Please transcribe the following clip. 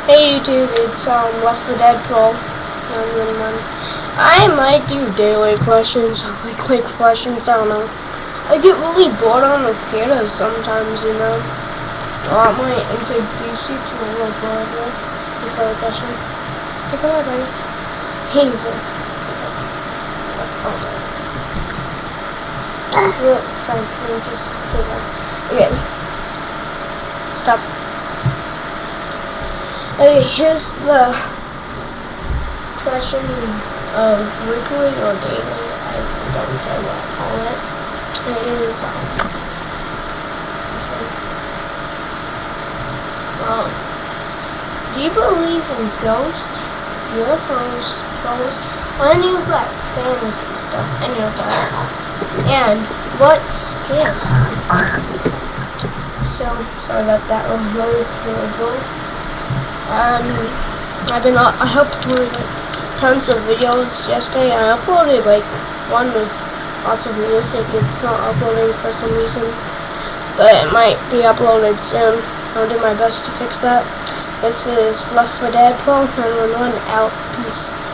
Hey YouTube, it's Left 4 Dead Pro 911. I might do daily questions, like quick questions, I don't know. I get really bored on the potatoes sometimes, you know. I might introduce you to my little brother before the question. Hey, come on, buddy. Hazel. Oh, fine, we'll just stay there. Okay. Stop. Okay, here's the question of weekly or daily. I don't care what I call it. It is do you believe in ghosts, UFOs, trolls, or any of that fantasy stuff? Any of that? And what scares you? So sorry about that noise. I uploaded tons of videos yesterday. I uploaded like one with lots of music. It's not uploading for some reason, but it might be uploaded soon. I'll do my best to fix that. This is Left 4 Dead Pro 911 out. Peace.